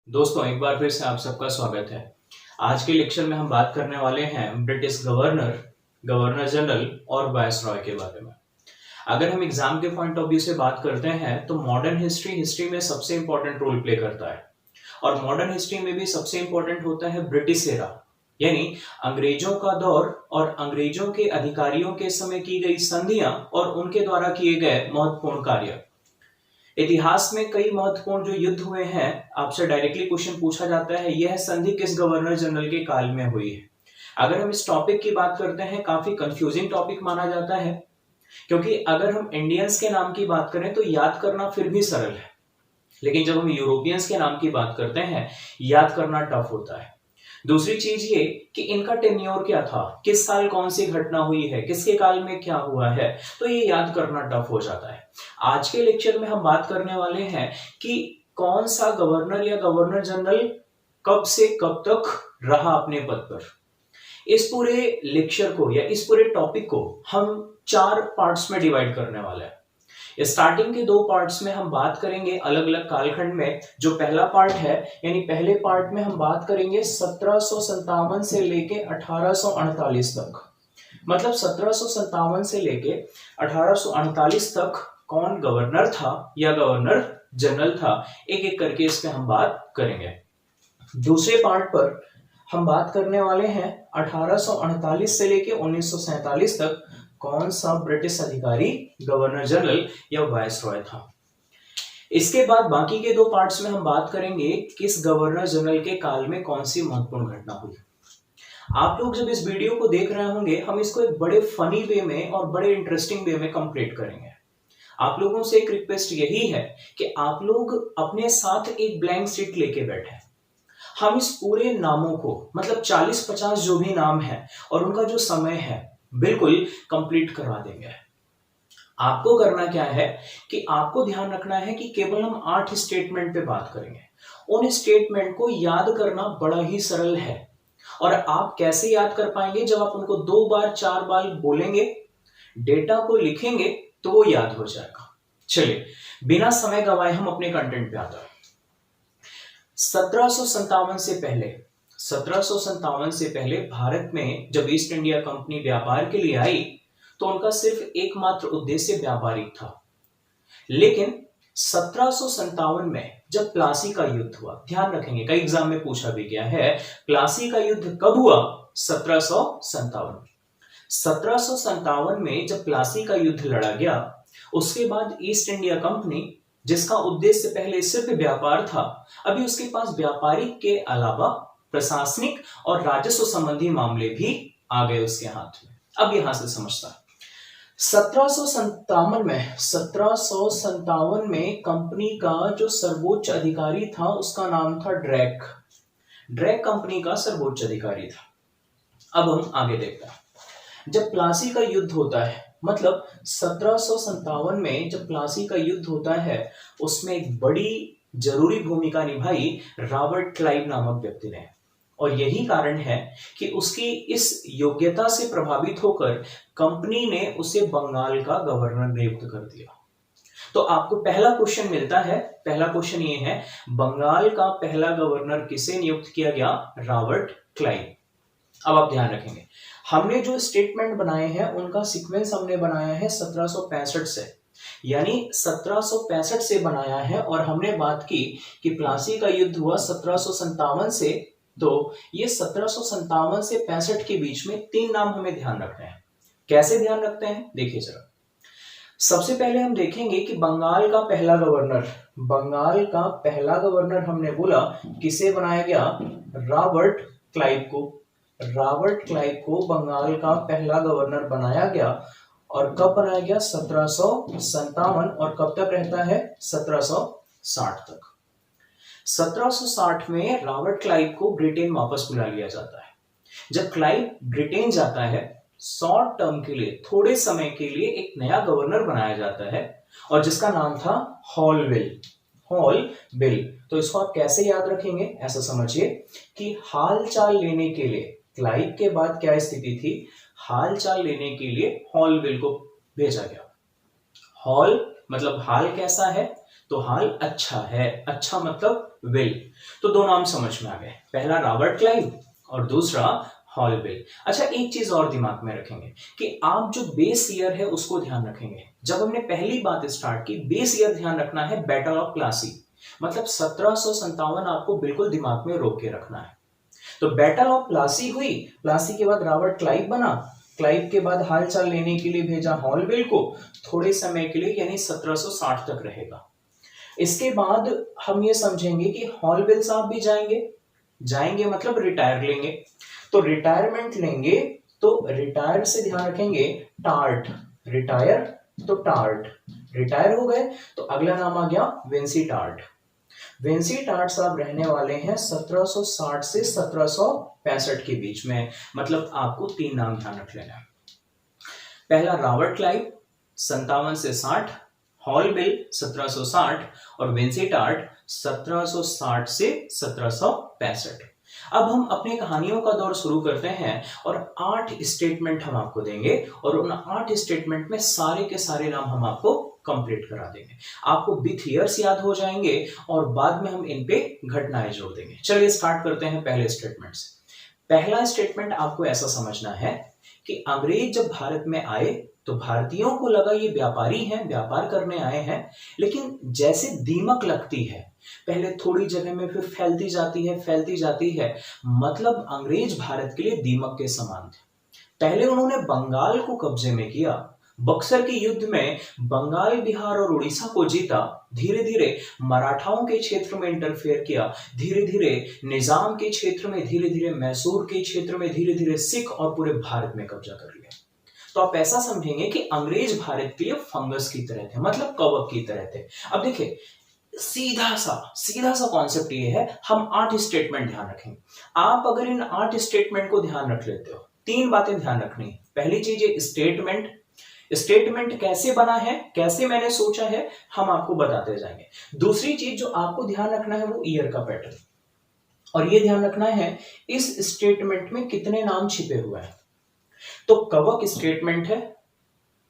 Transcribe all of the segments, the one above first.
दोस्तों, एक बार फिर से आप सबका स्वागत है। आज के लेक्चर में हम बात करने वाले हैं ब्रिटिश गवर्नर, गवर्नर जनरल और वायसरॉय के बारे में। अगर हम एग्जाम के पॉइंट ऑफ व्यू से बात करते हैं तो मॉडर्न हिस्ट्री में सबसे इंपॉर्टेंट रोल प्ले करता है और मॉडर्न हिस्ट्री में भी सबसे इंपॉर्टेंट होता है ब्रिटिश एरा, यानी अंग्रेजों का दौर और अंग्रेजों के अधिकारियों के समय की गई संधियां और उनके द्वारा किए गए महत्वपूर्ण कार्य। इतिहास में कई महत्वपूर्ण जो युद्ध हुए हैं, आपसे डायरेक्टली क्वेश्चन पूछा जाता है यह संधि किस गवर्नर जनरल के काल में हुई है। अगर हम इस टॉपिक की बात करते हैं, काफी कंफ्यूजिंग टॉपिक माना जाता है, क्योंकि अगर हम इंडियंस के नाम की बात करें तो याद करना फिर भी सरल है, लेकिन जब हम यूरोपियंस के नाम की बात करते हैं याद करना टफ होता है। दूसरी चीज ये कि इनका टेन्योर क्या था, किस साल कौन सी घटना हुई है, किसके काल में क्या हुआ है, तो ये याद करना टफ हो जाता है। आज के लेक्चर में हम बात करने वाले हैं कि कौन सा गवर्नर या गवर्नर जनरल कब से कब तक रहा अपने पद पर। इस पूरे लेक्चर को या इस पूरे टॉपिक को हम 4 पार्ट्स में डिवाइड करने वाले हैं। स्टार्टिंग के 2 पार्ट्स में हम बात करेंगे अलग अलग कालखंड में। जो पहला पार्ट है, यानी पहले पार्ट में हम बात करेंगे 1757 से लेके 1848 तक, मतलब 1757 से लेके 1848 तक कौन गवर्नर था या गवर्नर जनरल था, एक एक करके इस पे हम बात करेंगे। दूसरे पार्ट पर हम बात करने वाले हैं 1848 से लेके 1947 तक कौन सा ब्रिटिश अधिकारी गवर्नर जनरल या वायसरॉय था। इसके बाद बाकी के 2 पार्ट्स में हम बात करेंगे किस गवर्नर जनरल के काल में कौन सी महत्वपूर्ण घटना हुई। आप लोग जब इस वीडियो को देख रहे होंगे, हम इसको एक बड़े फनी वे में और बड़े इंटरेस्टिंग वे में कंप्लीट करेंगे। आप लोगों से एक रिक्वेस्ट यही है कि आप लोग अपने साथ एक ब्लैंक शीट लेके बैठे। हम इस पूरे नामों को, मतलब 40-50 जो भी नाम है और उनका जो समय है, बिल्कुल कंप्लीट करवा देंगे। आपको करना क्या है कि आपको ध्यान रखना है कि केवल हम 8 स्टेटमेंट पे बात करेंगे। उन स्टेटमेंट को याद करना बड़ा ही सरल है और आप कैसे याद कर पाएंगे, जब आप उनको 2 बार 4 बार बोलेंगे, डेटा को लिखेंगे तो वो याद हो जाएगा। चलिए बिना समय गवाए हम अपने कंटेंट पे आते हैं। 1757 से पहले भारत में जब ईस्ट इंडिया कंपनी व्यापार के लिए आई तो उनका सिर्फ एकमात्र उद्देश्य व्यापारिक था। लेकिन 1757 में जब प्लासी का युद्ध हुआ, ध्यान रखेंगे कई एग्जाम में पूछा भी गया है, प्लासी का युद्ध कब हुआ? 1757 में जब प्लासी का युद्ध लड़ा गया, उसके बाद ईस्ट इंडिया कंपनी, जिसका उद्देश्य पहले सिर्फ व्यापार था, अभी उसके पास व्यापारिक के अलावा प्रशासनिक और राजस्व संबंधी मामले भी आ गए उसके हाथ में। अब यहां से समझता, 1757 में कंपनी का जो सर्वोच्च अधिकारी था उसका नाम था ड्रैक। ड्रैक कंपनी का सर्वोच्च अधिकारी था। अब हम आगे देखते हैं। जब प्लासी का युद्ध होता है, मतलब 1757 में जब प्लासी का युद्ध होता है, उसमें एक बड़ी जरूरी भूमिका निभाई रॉबर्ट क्लाइव नामक व्यक्ति ने, और यही कारण है कि उसकी इस योग्यता से प्रभावित होकर कंपनी ने उसे बंगाल का गवर्नर नियुक्त कर दिया। तो आपको पहला क्वेश्चन मिलता है। पहला क्वेश्चन ये है, बंगाल का पहला गवर्नर किसे नियुक्त किया गया? Robert Clive. अब आप ध्यान रखेंगे, हमने जो स्टेटमेंट बनाए हैं उनका सीक्वेंस हमने बनाया है 1765 से, यानी 1765 से बनाया है, और हमने बात की कि प्लासी का युद्ध हुआ 1757 से, तो ये 1757 से 65 के बीच में 3 नाम हमें ध्यान रखने हैं। कैसे ध्यान रखते हैं, देखिए जरा। सबसे पहले हम देखेंगे कि बंगाल का पहला गवर्नर हमने बोला किसे बनाया गया? रॉबर्ट क्लाइव को बंगाल का पहला गवर्नर बनाया गया। और कब बनाया गया? 1757, और कब तक रहता है? 1760 तक। 1760 में रॉबर्ट क्लाइव को ब्रिटेन वापस बुला लिया जाता है। जब क्लाइव ब्रिटेन जाता है, शॉर्ट टर्म के लिए, थोड़े समय के लिए एक नया गवर्नर बनाया जाता है, और जिसका नाम था हॉलबिल। तो इसको आप कैसे याद रखेंगे, ऐसा समझिए कि हालचाल लेने के लिए, क्लाइव के बाद क्या स्थिति थी, हालचाल लेने के लिए हॉलबिल को भेजा गया। हॉल मतलब हाल कैसा है, तो हाल अच्छा है, अच्छा मतलब वेल। तो दो नाम समझ में आ गए, पहला रॉबर्ट क्लाइव और दूसरा हॉलवेल। अच्छा, एक चीज और दिमाग में रखेंगे कि आप जो बेस ईयर है उसको ध्यान रखेंगे। जब हमने पहली बात स्टार्ट की, बेस ईयर ध्यान रखना है, बैटल ऑफ प्लासी, मतलब 1757 आपको बिल्कुल दिमाग में रोक के रखना है। तो बैटल ऑफ प्लासी हुई, प्लासी के बाद रॉबर्ट क्लाइव बना, क्लाइव के बाद हालचाल लेने के लिए भेजा हॉलवेल को, थोड़े समय के लिए यानी 1760 तक रहेगा। इसके बाद हम ये समझेंगे कि हॉलवेल साहब भी जाएंगे, जाएंगे मतलब रिटायर लेंगे। तो रिटायरमेंट लेंगे, तो रिटायर से ध्यान रखेंगे टार्ट, रिटायर तो टार्ट, रिटायर हो गए तो अगला नाम आ गया विंसी टार्ट। विंसी टार्ट साहब रहने वाले हैं 1760 से 1765 के बीच में। मतलब आपको तीन नाम ध्यान रख लेना है, पहला रॉबर्ट क्लाइव 57 से 60, हॉलवेल 1760 और विंसी टार्ट 1760 से 1765। अब हम अपनी कहानियों का दौर शुरू करते हैं और 8 स्टेटमेंट हम आपको देंगे और उन 8 स्टेटमेंट में सारे के सारे नाम हम आपको कंप्लीट करा देंगे। आपको विथ ईयर्स याद हो जाएंगे और बाद में हम इन पे घटनाएं जोड़ देंगे। चलिए स्टार्ट करते हैं पहले स्टेटमेंट से। पहला स्टेटमेंट आपको ऐसा समझना है कि अंग्रेज जब भारत में आए तो भारतीयों को लगा ये व्यापारी हैं, व्यापार करने आए हैं, लेकिन जैसे दीमक लगती है, पहले थोड़ी जगह में फिर फैलती जाती है, फैलती जाती है। मतलब अंग्रेज भारत के लिए दीमक के समान थे। पहले उन्होंने बंगाल को कब्जे में किया, बक्सर के युद्ध में बंगाल, बिहार और उड़ीसा को जीता, धीरे धीरे मराठाओं के क्षेत्र में इंटरफेयर किया, धीरे धीरे निजाम के क्षेत्र में, धीरे धीरे मैसूर के क्षेत्र में, धीरे धीरे सिख और पूरे भारत में कब्जा कर लिया। तो आप ऐसा समझेंगे कि अंग्रेज भारत के लिए फंगस की तरह थे, मतलब कवक की तरह थे। अब देखिए सीधा सा कॉन्सेप्ट ये है, हम 8 स्टेटमेंट ध्यान रखेंगे। आप अगर इन 8 स्टेटमेंट को ध्यान रख लेते हो, 3 बातें ध्यान रखनी है। पहली चीज है स्टेटमेंट, स्टेटमेंट कैसे बना है, कैसे मैंने सोचा है, हम आपको बताते जाएंगे। दूसरी चीज जो आपको ध्यान रखना है वो ईयर का पैटर्न, और ये ध्यान रखना है इस स्टेटमेंट में कितने नाम छिपे हुए हैं। तो कवक स्टेटमेंट है,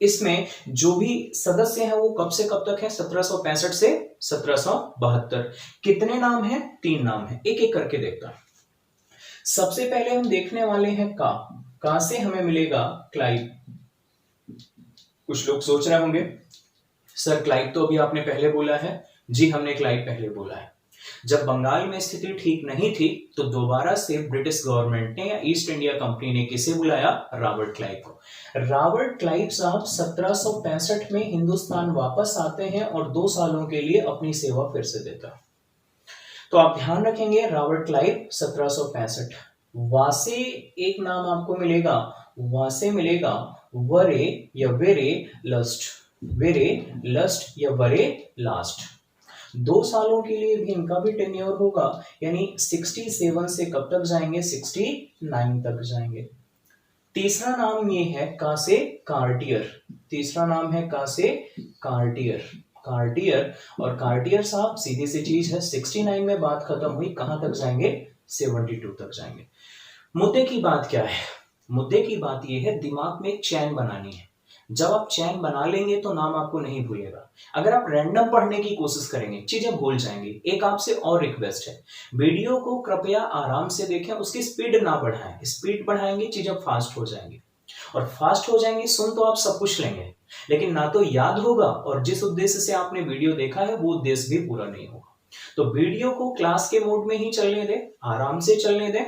इसमें जो भी सदस्य हैं वो कब से कब तक है, 1765 से 1772। कितने नाम हैं, 3 नाम हैं। एक एक करके देखता है। सबसे पहले हम देखने वाले हैं का से हमें मिलेगा क्लाइव। कुछ लोग सोच रहे होंगे सर क्लाइव तो अभी आपने पहले बोला है। जी, हमने क्लाइव पहले बोला है। जब बंगाल में स्थिति ठीक नहीं थी तो दोबारा से ब्रिटिश गवर्नमेंट ने या ईस्ट इंडिया कंपनी ने किसे बुलाया, रॉबर्ट क्लाइव को। रॉबर्ट क्लाइव साहब 1765 में हिंदुस्तान वापस आते हैं और 2 सालों के लिए अपनी सेवा फिर से देता है। तो आप ध्यान रखेंगे रॉबर्ट क्लाइव 1765। वासे एक नाम आपको मिलेगा, वासे मिलेगा वरे या वेरे लस्ट, वेरे लस्ट या वरे लास्ट। 2 सालों के लिए भी इनका भी टेन्योर होगा, यानी 67 से कब तक जाएंगे, 69 तक जाएंगे। तीसरा नाम ये है कासे कार्टियर, तीसरा नाम है कासे कार्टियर, कार्टियर। और कार्टियर साहब सीधी सी चीज है, 69 में बात खत्म हुई, कहां तक जाएंगे, 72 तक जाएंगे। मुद्दे की बात क्या है, मुद्दे की बात यह है दिमाग में एक चैन बनानी है। जब आप चैन बना लेंगे तो नाम आपको नहीं भूलेगा। अगर आप रैंडम पढ़ने की कोशिश करेंगे चीजें भूल जाएंगे। एक आपसे और रिक्वेस्ट है, वीडियो को कृपया आराम से देखें, उसकी स्पीड ना बढ़ाएं। स्पीड बढ़ाएंगे चीजें फास्ट हो जाएंगी, और फास्ट हो जाएंगी सुन तो आप सब कुछ लेंगे, लेकिन ना तो याद होगा, और जिस उद्देश्य से आपने वीडियो देखा है वो उद्देश्य भी पूरा नहीं होगा। तो वीडियो को क्लास के मोड में ही चलने दें, आराम से चलने दें।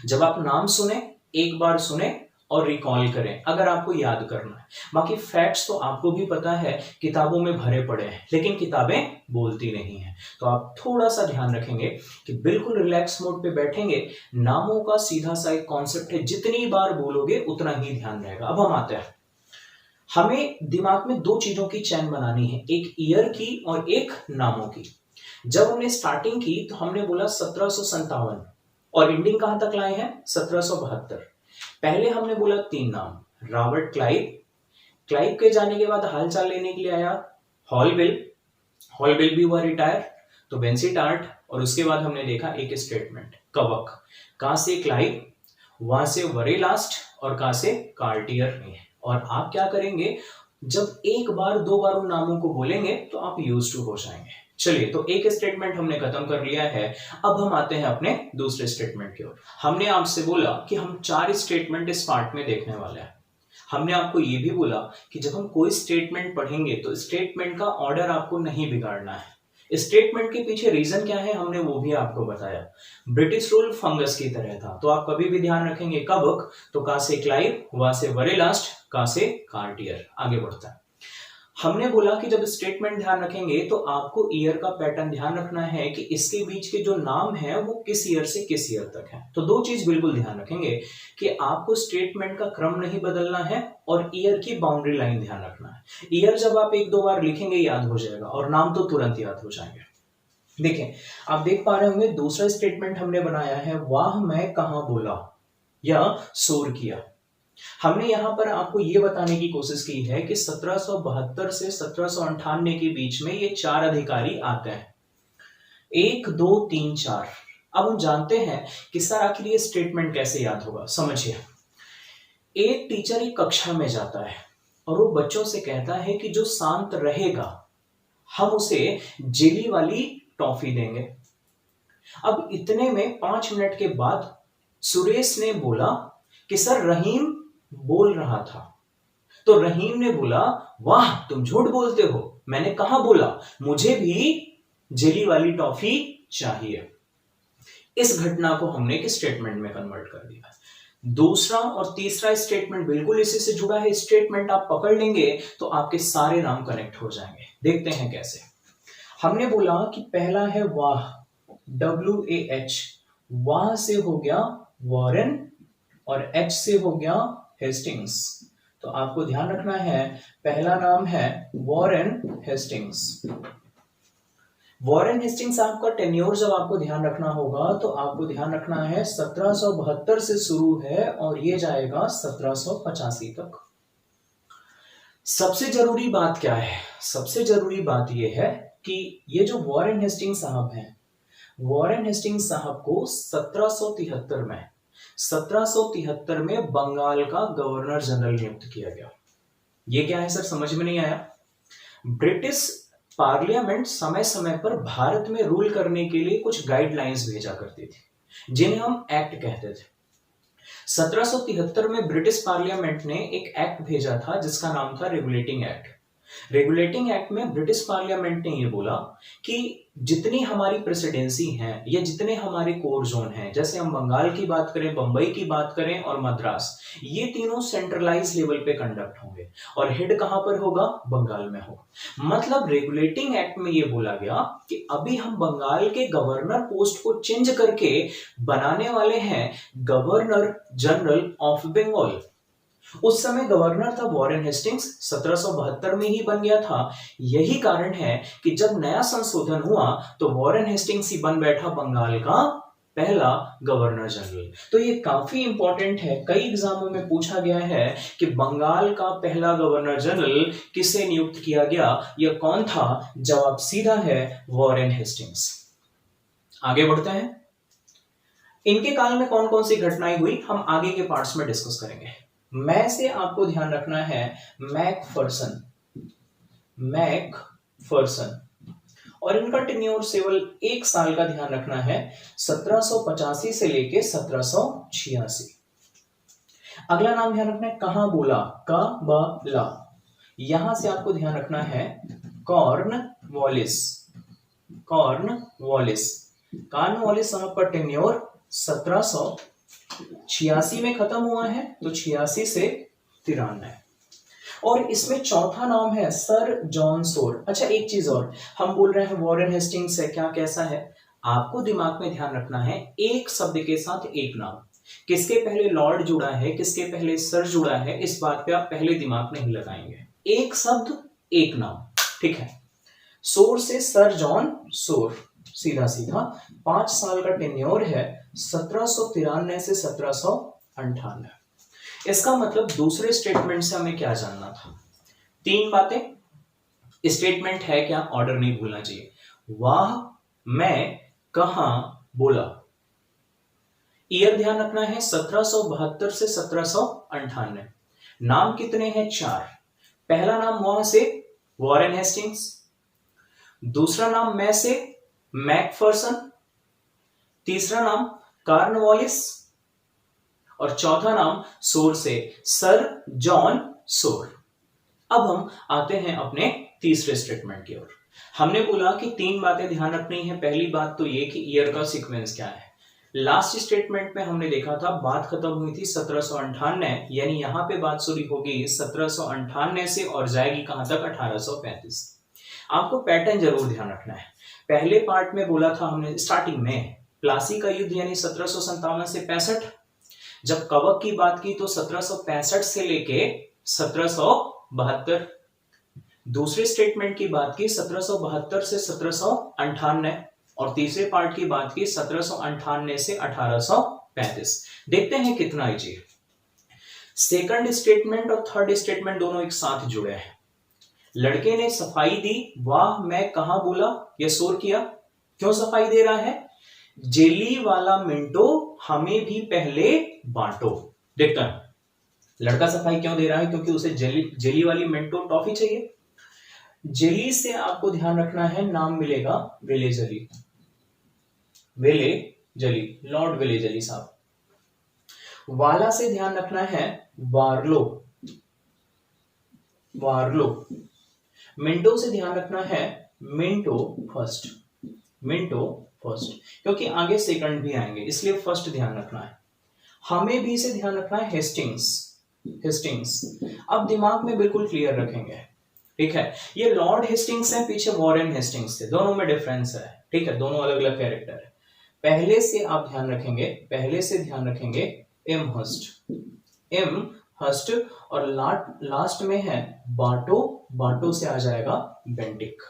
जब आप नाम सुने एक बार सुने और रिकॉल करें अगर आपको याद करना है। बाकी फैक्ट्स तो आपको भी पता है, किताबों में भरे पड़े हैं, लेकिन किताबें बोलती नहीं हैं। तो आप थोड़ा सा ध्यान रखेंगे कि बिल्कुल रिलैक्स मोड पे बैठेंगे। नामों का सीधा सा एक कॉन्सेप्ट है, जितनी बार बोलोगे उतना ही ध्यान रहेगा। अब हम आते हैं, हमें दिमाग में 2 चीजों की चैन बनानी है, एक ईयर की और एक नामों की। जब हमने स्टार्टिंग की तो हमने बोला 1757 और एंडिंग कहां तक लाए हैं, 1772। पहले हमने बोला 3 नाम, रॉबर्ट क्लाइव, क्लाइव के जाने के बाद हालचाल लेने के लिए आया हॉलवेल, हॉलवेल भी हुआ रिटायर, तो विंसी टार्ट, और उसके बाद हमने देखा एक स्टेटमेंट कवक, कहां से क्लाइव, वहां से वरे लास्ट और कहां से कार्टियर। और आप क्या करेंगे, जब एक बार दो बार उन नामों को बोलेंगे तो आप यूज टू हो जाएंगे। चलिए, तो एक स्टेटमेंट हमने खत्म कर लिया है। अब हम आते हैं अपने दूसरे स्टेटमेंट की ओर। हमने आपसे बोला कि हम 4 स्टेटमेंट इस पार्ट में देखने वाले हैं। हमने आपको यह भी बोला कि जब हम कोई स्टेटमेंट पढ़ेंगे तो स्टेटमेंट का ऑर्डर आपको नहीं बिगाड़ना है। स्टेटमेंट के पीछे रीजन क्या है हमने वो भी आपको बताया। ब्रिटिश रूल फंगस की तरह था, तो आप कभी भी ध्यान रखेंगे कबक, तो का से क्लाइव, वा से वरेलास्ट, का से कार्टियर। आगे बढ़ता है। हमने बोला कि जब स्टेटमेंट ध्यान रखेंगे तो आपको ईयर का पैटर्न ध्यान रखना है कि इसके बीच के जो नाम है वो किस ईयर से किस ईयर तक है। तो दो चीज बिल्कुल ध्यान रखेंगे कि आपको स्टेटमेंट का क्रम नहीं बदलना है और ईयर की बाउंड्री लाइन ध्यान रखना है। ईयर जब आप एक दो बार लिखेंगे याद हो जाएगा और नाम तो तुरंत याद हो जाएंगे। देखें, आप देख पा रहे होंगे दूसरा स्टेटमेंट हमने बनाया है, वाह मैं कहां बोला या शोर किया। हमने यहां पर आपको यह बताने की कोशिश की है कि 1772 से 1798 के बीच में ये 4 अधिकारी आते हैं, 1 2 3 4। अब हम जानते हैं कि सर आखिर ये स्टेटमेंट कैसे याद होगा। समझिए, एक टीचर एक कक्षा में जाता है और वो बच्चों से कहता है कि जो शांत रहेगा हम उसे जेली वाली टॉफी देंगे। अब इतने में 5 मिनट के बाद सुरेश ने बोला कि सर रहीम बोल रहा था। तो रहीम ने बोला, वाह तुम झूठ बोलते हो, मैंने कहा बोला, मुझे भी जेली वाली टॉफी चाहिए। इस घटना को हमने एक स्टेटमेंट में कन्वर्ट कर दिया। दूसरा और तीसरा स्टेटमेंट बिल्कुल इसी से जुड़ा है। स्टेटमेंट आप पकड़ लेंगे तो आपके सारे नाम कनेक्ट हो जाएंगे। देखते हैं कैसे। हमने बोला कि पहला है वाह, WAH, वाह से हो गया वॉरेन और H से हो गया हेस्टिंग्स। तो आपको ध्यान रखना है, पहला नाम है वॉरेन हेस्टिंग्स। वॉरेन हेस्टिंग्स साहब का टेन्योर जब आपको ध्यान रखना होगा तो आपको ध्यान रखना है 1772 से शुरू है और ये जाएगा 1785 तक। सबसे जरूरी बात क्या है? सबसे जरूरी बात यह है कि ये जो वॉरेन हेस्टिंग्स साहब हैं, वॉरेन हेस्टिंग्स साहब को 1773 में बंगाल का गवर्नर जनरल नियुक्त किया गया। ये क्या है सर, समझ में नहीं आया? ब्रिटिश पार्लियामेंट समय समय पर भारत में रूल करने के लिए कुछ गाइडलाइंस भेजा करती थी जिन्हें हम एक्ट कहते थे। 1773 में ब्रिटिश पार्लियामेंट ने एक एक्ट भेजा था जिसका नाम था रेगुलेटिंग एक्ट। रेगुलेटिंग एक्ट में ब्रिटिश पार्लियामेंट ने यह बोला कि जितनी हमारी प्रेसिडेंसी हैं या जितने हमारे कोर जोन हैं, जैसे हम बंगाल की बात करें, बंबई की बात करें और मद्रास, ये तीनों सेंट्रलाइज लेवल पे कंडक्ट होंगे और हेड कहां पर होगा? बंगाल में होगा। मतलब रेगुलेटिंग एक्ट में ये बोला गया कि अभी हम बंगाल के गवर्नर पोस्ट को चेंज करके बनाने वाले हैं गवर्नर जनरल ऑफ बंगाल। उस समय गवर्नर था वॉरेन हेस्टिंग्स, 1772 में ही बन गया था। यही कारण है कि जब नया संशोधन हुआ तो वॉरेन हेस्टिंग्स ही बन बैठा बंगाल का पहला गवर्नर जनरल। तो ये काफी इंपॉर्टेंट है, कई एग्जामों में पूछा गया है कि बंगाल का पहला गवर्नर जनरल किसे नियुक्त किया गया या कौन था? जवाब सीधा है वॉरेन हेस्टिंग्स। आगे बढ़ते हैं। इनके काल में कौन कौन सी घटनाएं हुई हम आगे के पार्ट्स में डिस्कस करेंगे। मैं से आपको ध्यान रखना है मैकफर्सन, और इनका टेन्योर केवल 1 साल का ध्यान रखना है, 1785 से लेके 1786। अगला नाम ध्यान रखना है कहां बोला, काबला। यहां से आपको ध्यान रखना है कॉर्नवालिस साहब का टेन्योर 1786 में खत्म हुआ है, तो 86 से 93। और इसमें चौथा नाम है सर जॉन सोर। अच्छा, एक चीज और, हम बोल रहे हैं वॉरेन हेस्टिंग्स है, क्या कैसा है? आपको दिमाग में ध्यान रखना है एक शब्द के साथ एक नाम, किसके पहले लॉर्ड जुड़ा है, किसके पहले सर जुड़ा है, इस बात पे आप पहले दिमाग नहीं लगाएंगे। एक शब्द एक नाम, ठीक है। सोर से सर जॉन सोर, सीधा सीधा 5 साल का टेन्योर है, 1793 से 1798। इसका मतलब दूसरे स्टेटमेंट से हमें क्या जानना था? 3 बातें। स्टेटमेंट है क्या, ऑर्डर नहीं भूलना चाहिए। वाह मैं कहां बोला, ईयर ध्यान रखना है 1772 से 1798। नाम कितने हैं? 4। पहला नाम वहां से वॉरेन हेस्टिंग्स, दूसरा नाम मैं से मैकफर्सन, तीसरा नाम कार्नवालिस और चौथा नाम सोर से सर जॉन सोर। अब हम आते हैं अपने तीसरे स्टेटमेंट की ओर। हमने बोला कि 3 बातें ध्यान रखनी है। पहली बात तो ये कि ईयर का सीक्वेंस क्या है। लास्ट स्टेटमेंट में हमने देखा था बात खत्म हुई थी 1798, यानी यहां पे बात शुरू होगी 1798 से और जाएगी कहां तक, 1835। आपको पैटर्न जरूर ध्यान रखना है। पहले पार्ट में बोला था हमने स्टार्टिंग में प्लासी का युद्ध यानी 1757 से 65, जब कवक की बात की तो 1765 से लेके 1772, दूसरे स्टेटमेंट की बात की 1772 से 1798 और तीसरे पार्ट की बात की 1798 से 1835। देखते हैं कितना इजी है। सेकंड स्टेटमेंट और थर्ड स्टेटमेंट दोनों एक साथ जुड़े हैं। लड़के ने सफाई दी, वाह मैं कहां बोला या शोर किया। क्यों सफाई दे रहा है, जेली वाला मिंटो हमें भी पहले बांटो। देखता है लड़का सफाई क्यों दे रहा है, क्योंकि उसे जेली वाली मिंटो टॉफी चाहिए। जेली से आपको ध्यान रखना है, नाम मिलेगा वेलेजली, वेलेजली, लॉर्ड वेलेजली साहब। वाला से ध्यान रखना है वार्लो, वार्लो। मिंटो से ध्यान रखना है मिंटो फर्स्ट, मिंटो फर्स्ट, क्योंकि आगे सेकंड भी आएंगे इसलिए फर्स्ट ध्यान रखना है। हमें भी से ध्यान रखना है हेस्टिंग्स, हेस्टिंग्स। अब दिमाग में बिल्कुल क्लियर रखेंगे, ठीक है। ये लॉर्ड हेस्टिंग्स है, पीछे वॉरेन हेस्टिंग्स थे, दोनों में डिफरेंस है, ठीक है, दोनों अलग अलग कैरेक्टर है। पहले से आप ध्यान रखेंगे, पहले से ध्यान रखेंगे एम हस्ट, एम हस्ट, और लास्ट में है बाटो, बाटो से आ जाएगा बेंटिक।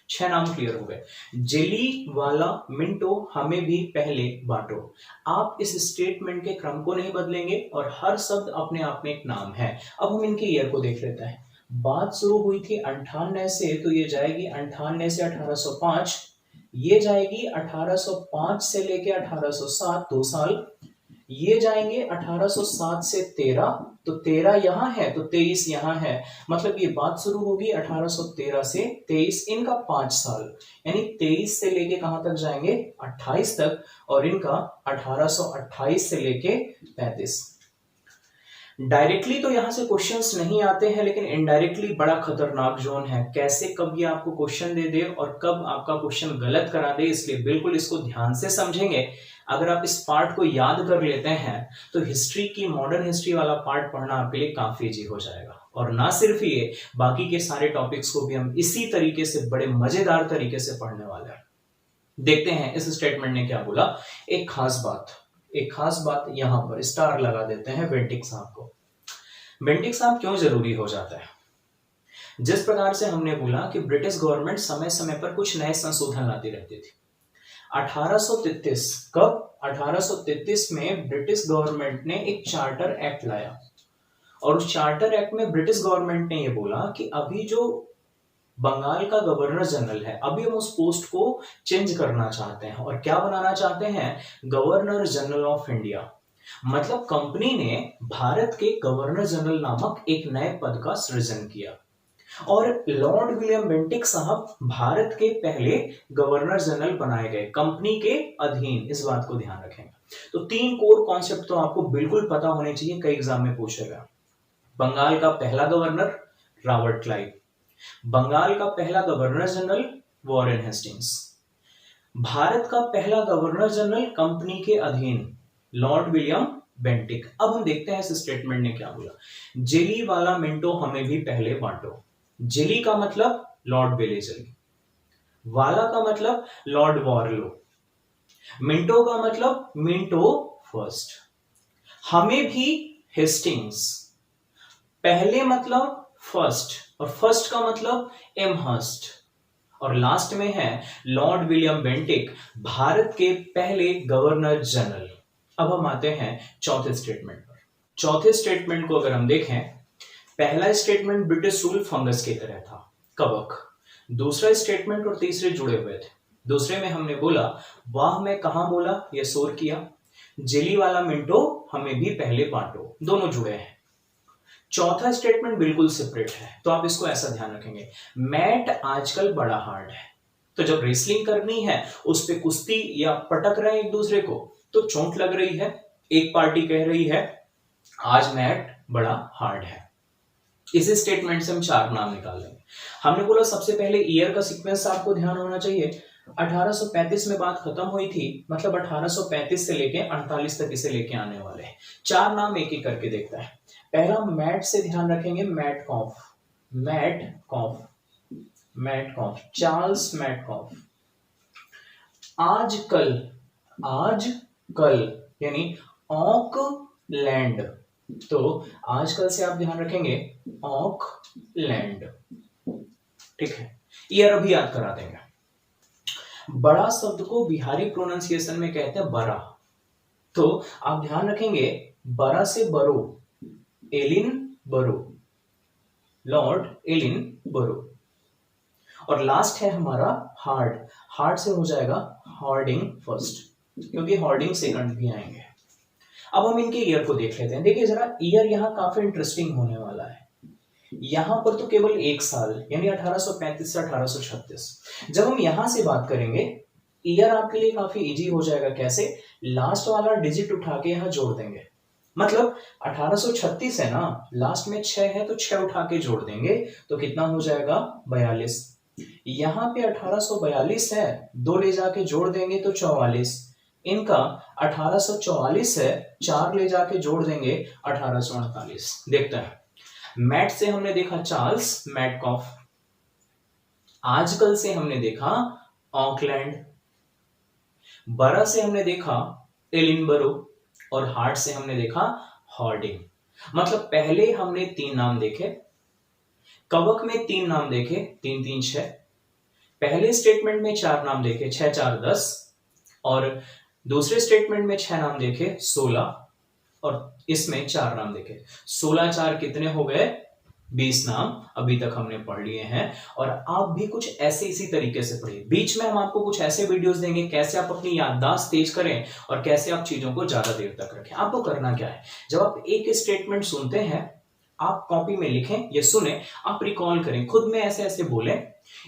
6 नाम क्लियर हो गए। जेली वाला मिंटो हमें भी पहले बांटो। आप इस स्टेटमेंट के क्रम को नहीं बदलेंगे और हर शब्द अपने आप में एक नाम है। अब हम इनके ईयर को देख लेते हैं। बात शुरू हुई थी 98 से, तो ये जाएगी 98 से 1805, ये जाएगी 1805 से लेके 1807, 2 साल। ये जाएंगे 1807 से 13, तो 13 यहां है तो 23 यहां है, मतलब ये बात शुरू होगी 1813 से 23, इनका 5 साल, यानी 23 से लेके कहां तक जाएंगे, 28 तक, और इनका 1828 से लेके 35। डायरेक्टली तो यहां से क्वेश्चंस नहीं आते हैं, लेकिन इनडायरेक्टली बड़ा खतरनाक जोन है, कैसे कब ये आपको क्वेश्चन दे दे और कब आपका क्वेश्चन गलत करा दे, इसलिए बिल्कुल इसको ध्यान से समझेंगे। अगर आप इस पार्ट को याद कर लेते हैं तो हिस्ट्री की, मॉडर्न हिस्ट्री वाला पार्ट पढ़ना आपके लिए काफी इजी हो जाएगा। और ना सिर्फ ये, बाकी के सारे टॉपिक्स को भी हम इसी तरीके से बड़े मजेदार तरीके से पढ़ने वाले हैं। देखते हैं इस स्टेटमेंट ने क्या बोला। एक खास बात यहां पर स्टार लगा देते हैं बेंटिक साहब को। बेंटिक साहब क्यों जरूरी हो जाता है? जिस प्रकार से हमने बोला कि ब्रिटिश गवर्नमेंट समय समय पर कुछ नए संशोधन लाती रहती थी। 1833 कब? 1833 में ब्रिटिश गवर्नमेंट ने एक चार्टर एक्ट लाया और उस चार्टर एक्ट में ब्रिटिश गवर्नमेंट ने यह बोला कि अभी जो बंगाल का गवर्नर जनरल है, अभी हम उस पोस्ट को चेंज करना चाहते हैं और क्या बनाना चाहते हैं, गवर्नर जनरल ऑफ इंडिया। मतलब कंपनी ने भारत के गवर्नर जनरल नामक एक नए पद का सृजन किया और लॉर्ड विलियम बेंटिक साहब भारत के पहले गवर्नर जनरल बनाए गए कंपनी के अधीन। इस बात को ध्यान रखेंगे। तो 3 कोर कॉन्सेप्ट तो आपको बिल्कुल पता होने चाहिए, कई एग्जाम में पूछेगा। बंगाल का पहला गवर्नर रॉबर्ट क्लाइव, बंगाल का पहला governor general Warren Hastings, Bharat का पहला गवर्नर जनरल कंपनी के अधीन लॉर्ड विलियम बेंटिक। अब हम देखते हैं इस स्टेटमेंट ने क्या बोला। जेली वाला मिंटो हमें भी पहले बांटो। जेली का मतलब लॉर्ड वेलेजली, वाला का मतलब लॉर्ड वॉरलो, मिंटो का मतलब मिंटो फर्स्ट, हमें भी हेस्टिंग्स, पहले मतलब फर्स्ट और फर्स्ट का मतलब एमहर्स्ट, और लास्ट में है लॉर्ड विलियम बेंटिक, भारत के पहले गवर्नर जनरल। अब हम आते हैं चौथे स्टेटमेंट पर। चौथे स्टेटमेंट को अगर हम देखें, पहला स्टेटमेंट ब्रिटिश रूल फंगस की तरह था, कवक। दूसरा स्टेटमेंट और तीसरे जुड़े हुए थे। दूसरे में हमने बोला वाह मैं कहां बोला या शोर किया, जेली वाला मिंटो हमें भी पहले बांटो, दोनों जुड़े हैं। चौथा स्टेटमेंट बिल्कुल सेपरेट है, तो आप इसको ऐसा ध्यान रखेंगे, मैट आजकल बड़ा हार्ड है। तो जब रेसलिंग करनी है, उस पे कुश्ती या पटक रहे हैं एक दूसरे को, तो चोट लग रही है, एक पार्टी कह रही है आज मैट बड़ा हार्ड है। इसी स्टेटमेंट से हम 4 नाम निकाल लेंगे। हमने बोला सबसे पहले ईयर का सीक्वेंस आपको ध्यान होना चाहिए। 1835 में बात खत्म हुई थी, मतलब 1835 से लेके 48 तक इसे लेके आने वाले हैं। 4 नाम एक एक करके देखता है। पहला मैट से ध्यान रखेंगे, Metcalfe, Metcalfe, Metcalfe, Charles Metcalfe. आजकल, आजकल यानी ऑकलैंड, तो आजकल से आप ध्यान रखेंगे ऑकलैंड, ठीक है। ईयर अभी याद करा देंगे। बड़ा शब्द को बिहारी प्रोनाउंसिएशन में कहते हैं बरा, तो आप ध्यान रखेंगे बरा से बरो, एलिन बरो, लॉर्ड एलिन बरो। और लास्ट है हमारा हार्ड, हार्ड से हो जाएगा हार्डिंग फर्स्ट, क्योंकि हार्डिंग सेकंड भी आएंगे। अब हम इनके ईयर को देख लेते हैं। देखिए जरा, ईयर यहाँ काफी इंटरेस्टिंग होने वाला है। यहां पर तो केवल 1 साल यानी 1835 से 1836। जब हम यहां से बात करेंगे, ईयर आपके लिए काफी इजी हो जाएगा। कैसे? लास्ट वाला डिजिट उठा के यहां जोड़ देंगे, मतलब 1836 है ना, लास्ट में 6 है तो 6 उठा के जोड़ देंगे, तो कितना हो जाएगा 42। यहाँ पे 1842 है, 2 ले जाके जोड़ देंगे तो 44। इनका 1844 है, 4 ले जाके जोड़ देंगे 1848। देखते हैं, मैट से हमने देखा चार्ल्स मैटकॉफ, आजकल से हमने देखा ऑकलैंड, बरा से हमने देखा एलिनबरो, और हार्ट से हमने देखा हॉर्डिंग। मतलब पहले हमने 3 नाम देखे, कवक में 3 नाम देखे, 3 3 6। पहले स्टेटमेंट में 4 नाम देखे, 6 4 10, और दूसरे स्टेटमेंट में 6 नाम देखे 16, और इसमें 4 नाम देखे। 16 4 कितने हो गए? 20 नाम अभी तक हमने पढ़ लिए हैं। और आप भी कुछ ऐसे इसी तरीके से पढ़िए। बीच में हम आपको कुछ ऐसे वीडियोस देंगे कैसे आप अपनी याददाश्त तेज करें और कैसे आप चीजों को ज्यादा देर तक रखें। आपको करना क्या है, जब आप एक स्टेटमेंट सुनते हैं, आप कॉपी में लिखें, ये सुने, आप रिकॉल करें, खुद में ऐसे ऐसे बोलें,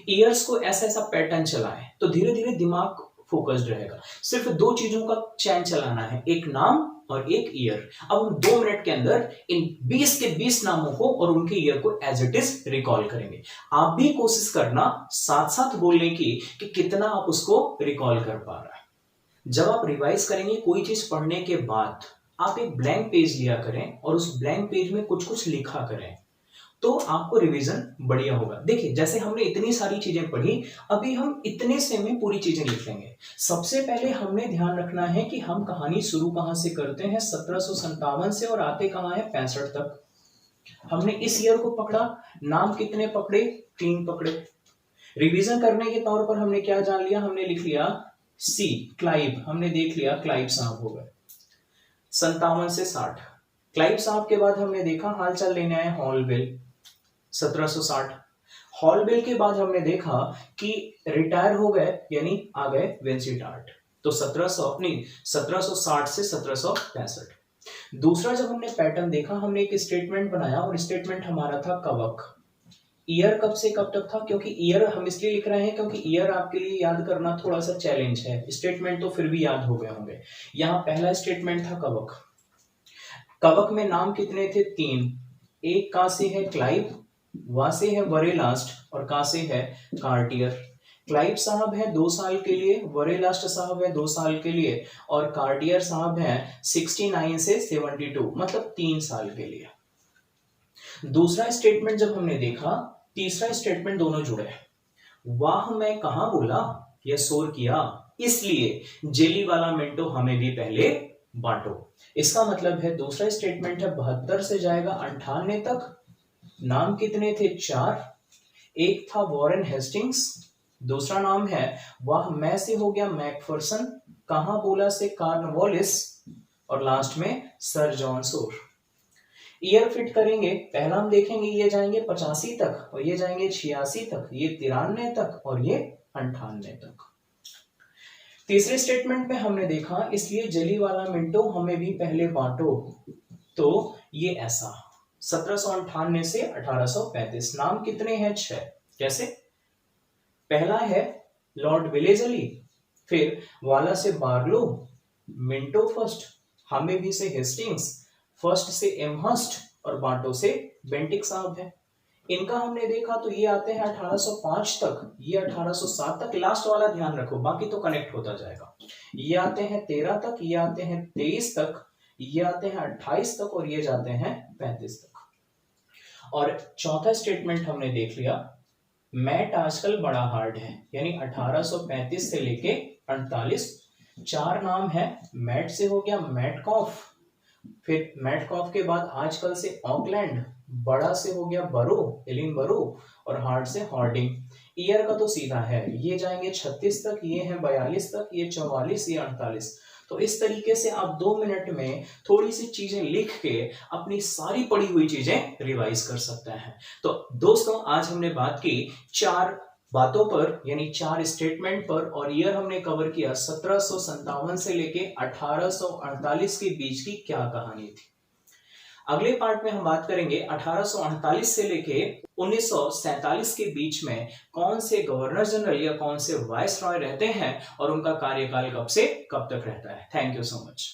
ईयर्स को ऐसा ऐसा पैटर्न चलाएं, तो धीरे धीरे दिमाग फोकस्ड रहेगा। सिर्फ 2 चीजों का चैन चलाना है, एक नाम और एक ईयर। अब हम 2 मिनट के अंदर इन 20 के 20 नामों को और उनके ईयर को एज इट इज रिकॉल करेंगे। आप भी कोशिश करना साथ साथ बोलने की कि कितना आप उसको रिकॉल कर पा रहे हैं। जब आप रिवाइज करेंगे कोई चीज पढ़ने के बाद, आप एक ब्लैंक पेज लिया करें और उस ब्लैंक पेज में कुछ कुछ लिखा करें, तो आपको रिवीजन बढ़िया होगा। देखिए जैसे हमने इतनी सारी चीजें पढ़ी, अभी हम इतने से में पूरी चीजें लिख लेंगे। सबसे पहले हमने ध्यान रखना है कि हम कहानी शुरू कहां से करते हैं, 1757 से, और आते कहां है 65 तक। हमने इस ईयर को पकड़ा, नाम कितने पकड़े? 3 पकड़े। रिवीजन करने के तौर पर हमने क्या जान लिया? हमने लिख लिया सी, क्लाइव, हमने देख लिया क्लाइव साहब हो गए 57 से 60। क्लाइव साहब के बाद हमने देखा हालचाल लेने आए हॉलवेल 1760। हॉलवेल के बाद हमने देखा कि रिटायर हो गए, यानी आ गए विंसीटार्ट, तो 1760 से 1765। दूसरा जब हमने पैटर्न देखा, हमने एक स्टेटमेंट बनाया और स्टेटमेंट हमारा था कवक। ईयर कब से कब तक था? क्योंकि ईयर हम इसलिए लिख रहे हैं क्योंकि ईयर आपके लिए याद करना थोड़ा सा चैलेंज है। स्टेटमेंट तो फिर भी याद हो गए होंगे। यहाँ पहला स्टेटमेंट था कवक। कवक में नाम कितने थे? 3। एक का से है क्लाइव, वहां से है वरेलास्ट, और का से है कार्टियर। क्लाइव साहब है 2 साल के लिए, वरेलास्ट साहब है 2 साल के लिए, और कार्टियर साहब है 69 से 72, मतलब 3 साल के लिए। दूसरा स्टेटमेंट जब हमने देखा, तीसरा स्टेटमेंट दोनों जुड़े। वाह मैं कहां बोला, यह शोर किया, इसलिए जेली वाला मिंटो हमें भी पहले बांटो। इसका मतलब है दूसरा स्टेटमेंट है 72 से जाएगा 98 तक। नाम कितने थे? 4। एक था वॉरेन हेस्टिंग्स, दूसरा नाम है वाह मैं से हो गया मैकफर्सन, कहां बोला से कार्नवालिस, और लास्ट में सर जॉन सोर। ईयर फिट करेंगे, पहला हम देखेंगे ये जाएंगे 85 तक, और ये जाएंगे 86 तक, ये 93 तक, और ये 98 तक। तीसरे स्टेटमेंट में हमने देखा इसलिए जली वाला मिंटो हमें भी पहले बांटो, तो ये ऐसा। 1798 से 1835। नाम कितने हैं? 6। कैसे? पहला है लॉर्ड विलेजली, फिर वाला से बार्लो, मिंटो फर्स्ट, हामेवी से हेस्टिंग्स, फर्स्ट से एमहर्स्ट और बांटो से बेंटिक साहब है। इनका हमने देखा तो ये आते हैं 1805 तक, ये 1807 तक। लास्ट वाला ध्यान रखो, बाकी तो कनेक्ट होता जाएगा। ये आते हैं 13 तक, ये आते हैं 23 तक, ये आते हैं 28 तक और ये जाते हैं 35 तक। और चौथा स्टेटमेंट हमने देख लिया, मैट आजकल बड़ा हार्ड है, यानी 1835 से लेके 48। 4 नाम है, मैट से हो गया मैटकॉफ, फिर मैटकॉफ के बाद आजकल से ऑकलैंड, बड़ा से हो गया बरो, एलिन बरो, और हार्ड से हॉर्डिंग। ईयर का तो सीधा है, ये जाएंगे 36 तक, ये है 42 तक, ये 44, ये 48। तो इस तरीके से आप 2 मिनट में थोड़ी सी चीजें लिख के अपनी सारी पढ़ी हुई चीजें रिवाइज कर सकते हैं। तो दोस्तों आज हमने बात की 4 बातों पर, यानी 4 स्टेटमेंट पर, और ईयर हमने कवर किया 1757 से लेके 1848 के बीच की क्या कहानी थी। अगले पार्ट में हम बात करेंगे 1848 से लेके 1947 के बीच में कौन से गवर्नर जनरल या कौन से वाइसरॉय रहते हैं और उनका कार्यकाल कब से कब तक रहता है। Thank you so much.